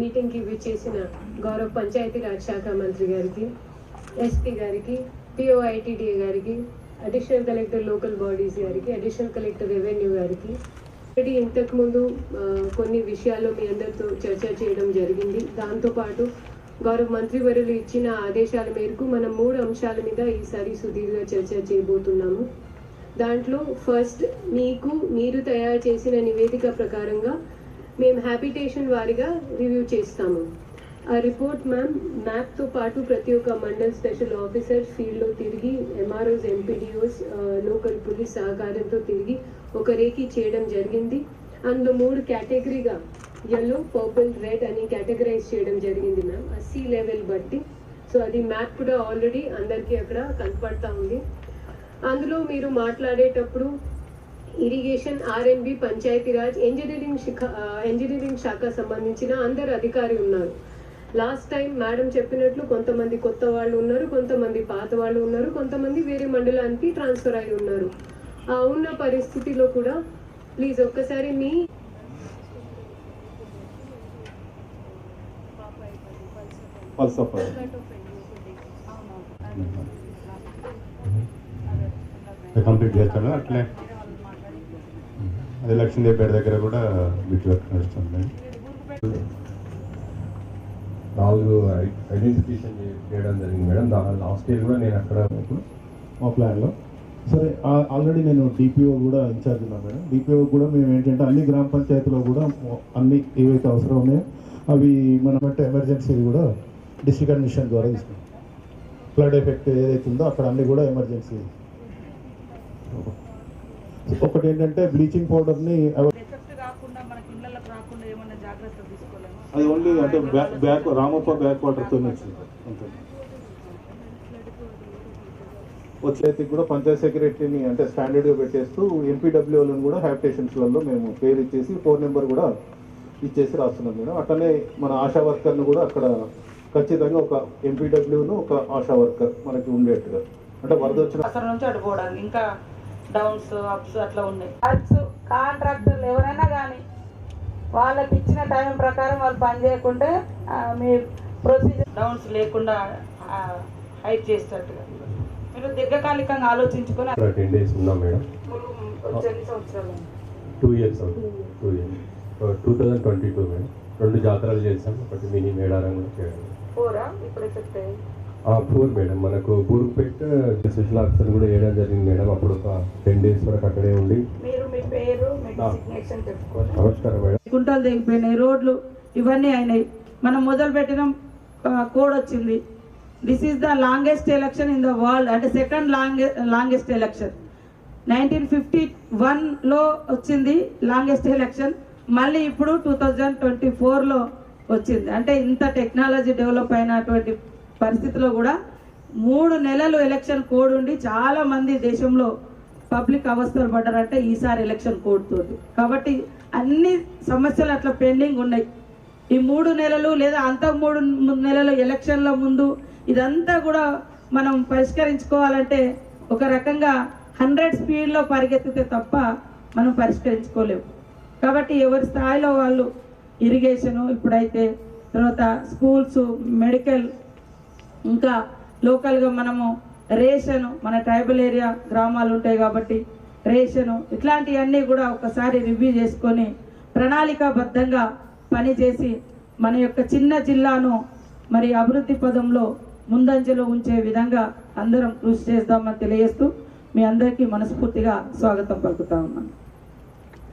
మీటింగ్కి విచ్చేసిన గౌరవ పంచాయతీరాజ్ శాఖ మంత్రి గారికి, ఎస్పీ గారికి, POITDA గారికి, అడిషనల్ కలెక్టర్ లోకల్ బాడీస్ గారికి, అడిషనల్ కలెక్టర్ రెవెన్యూ గారికి ఇంతకుముందు కొన్ని విషయాల్లో మీ అందరితో చర్చ చేయడం జరిగింది. దాంతోపాటు గౌరవ మంత్రివర్యులు ఇచ్చిన ఆదేశాల మేరకు మనం 3 అంశాల మీద ఈసారి సుదీర్ఘ చర్చ చేయబోతున్నాము. దాంట్లో ఫస్ట్, మీరు తయారు చేసిన నివేదిక ప్రకారంగా మేము హ్యాబిటేషన్ వారిగా రివ్యూ చేస్తాము. ఆ రిపోర్ట్ మ్యాప్తో పాటు ప్రతి ఒక్క మండల్ స్పెషల్ ఆఫీసర్ ఫీల్డ్లో తిరిగి MROs, MPDOs, లోకల్ పోలీస్ సహకారంతో తిరిగి ఒక రేఖీ చేయడం జరిగింది. అందులో 3 కేటగిరీగా yellow, purple, red అని కేటగరైజ్ చేయడం జరిగింది మ్యామ్, ఆ సీ లెవెల్ బట్టి. సో అది మ్యాప్ కూడా ఆల్రెడీ అందరికీ అక్కడ కనపడతా ఉంది. అందులో మీరు మాట్లాడేటప్పుడు ఇరిగేషన్, R&B, పంచాయతీరాజ్, ఇంజనీరింగ్ శాఖ సంబంధించిన అందరు అధికారి ఉన్నారు. లాస్ట్ టైం మేడం చెప్పినట్లు కొంతమంది కొత్త వాళ్ళు ఉన్నారు, కొంతమంది పాత వాళ్ళు ఉన్నారు, కొంతమంది వేరే మండలానికి ట్రాన్స్ఫర్ అయి ఉన్నారు. ఆ ఉన్న పరిస్థితిలో కూడా ప్లీజ్ ఒక్కసారి మీ కంప్లీట్ చేస్తాను. అట్లే అది లక్ష్మీదేవిపేట దగ్గర కూడా బిట్ వర్క్ నడుస్తుంది. నాలుగు ఐడెంటిఫికేషన్ చేయడం జరిగింది మేడం. లాస్ట్ ఇయర్ కూడా నేను అక్కడ మా ప్లాన్లో సరే ఆల్రెడీ నేను DPO కూడా ఇన్ఛార్జ్ ఉన్నాను మేడం. DPO కూడా మేము ఏంటంటే అన్ని గ్రామ పంచాయతీలో కూడా అన్ని ఏవైతే అవసరం ఉన్నాయో అవి మనం అంటే ఎమర్జెన్సీ కూడా డిస్ట్రిక్ట్ అడ్మినిస్ట్రేషన్ ద్వారా తీసుకున్నాం. ఫ్లడ్ ఎఫెక్ట్ ఏదైతే ఉందో అక్కడ అన్ని కూడా ఎమర్జెన్సీ. ఒకటి ఏంటంటే బ్లీచింగ్ పౌడర్ని అది ఓన్లీ అంటే రామప్ప బ్యాక్ వాటర్తో వచ్చింది. వచ్చేది కూడా పంచాయత్ సెక్రటరీని అంటే స్టాండర్డ్గా పెట్టేస్తూ MPWలను కూడా హ్యాబిటేషన్స్లలో మేము పేరు ఇచ్చేసి 4 నెంబర్ కూడా ఇచ్చేసి రాస్తున్నాం మేడం. అట్లనే మన ఆశా వర్కర్ను కూడా అక్కడ ఖచ్చితంగా ఒక MPWను ఒక ఆశా వర్కర్ మనకి ఉండేట్టుగా, అంటే వరద వచ్చిన నుంచి అడుకోవడానికి ఇంకా డౌన్స్ అప్స్ అట్లా ఉన్నాయి. కాంట్రాక్టర్లు ఎవరైనా కానీ వాళ్ళకి ఇచ్చిన టైం ప్రకారం వాళ్ళు పని చేయకుంటే మీ ప్రొసీజర్ డౌన్స్ లేకుండా హైట్ చేసేటట్టుగా మీరు దీర్ఘకాలికంగా ఆలోచించుకొని 10 days ఉన్నాం మేడం. 2 years 2022 madam. 2 జాతరలు చేసాం. ఒకటి మినీ మేడారం కూడా చేయడం. 4 మేడం. మనకు బూరుపేట స్పెషల్ ఆఫీసర్ కూడా వేయడం జరిగింది మేడం. అప్పుడు ఒక 10 days వరకు అక్కడే ఉండి. నమస్కారం మేడం. కుంటలు తెగిపోయినాయి, రోడ్లు ఇవన్నీ అయినాయి. మనం మొదలు పెట్టిన కోడ్ వచ్చింది. This is the longest election in the world, అంటే సెకండ్ లాంగెస్ట్ ఎలక్షన్. 1951లో వచ్చింది లాంగెస్ట్ ఎలక్షన్. మళ్ళీ ఇప్పుడు 2024లో వచ్చింది. అంటే ఇంత టెక్నాలజీ డెవలప్ అయినటువంటి పరిస్థితిలో కూడా 3 నెలలు ఎలక్షన్ కోడ్ ఉండి చాలా మంది దేశంలో పబ్లిక్ అవస్థలు పడ్డారంటే ఈసారి ఎలక్షన్ కోడ్ తోటి. కాబట్టి అన్ని సమస్యలు అట్లా పెండింగ్ ఉన్నాయి. ఈ 3 నెలలు లేదా అంత 3 నెలలు ఎలక్షన్ల ముందు ఇదంతా కూడా మనం పరిష్కరించుకోవాలంటే ఒక రకంగా 100 స్పీడ్లో పరిగెత్తితే తప్ప మనం పరిష్కరించుకోలేము. కాబట్టి ఎవరి స్థాయిలో వాళ్ళు ఇరిగేషను, ఇప్పుడైతే తర్వాత స్కూల్స్, మెడికల్, ఇంకా లోకల్గా మనము రేషను, మన ట్రైబల్ ఏరియా గ్రామాలు ఉంటాయి కాబట్టి రేషను, ఇట్లాంటివన్నీ కూడా ఒకసారి రివ్యూ చేసుకొని ప్రణాళికాబద్ధంగా పనిచేసి మన యొక్క చిన్న జిల్లాను మరి అభివృద్ధి పదంలో ముందంజలో ఉంచే విధంగా అందరం కృషి చేద్దామని తెలియజేస్తూ మీ అందరికీ మనస్ఫూర్తిగా స్వాగతం పలుకుతా ఉన్నాను.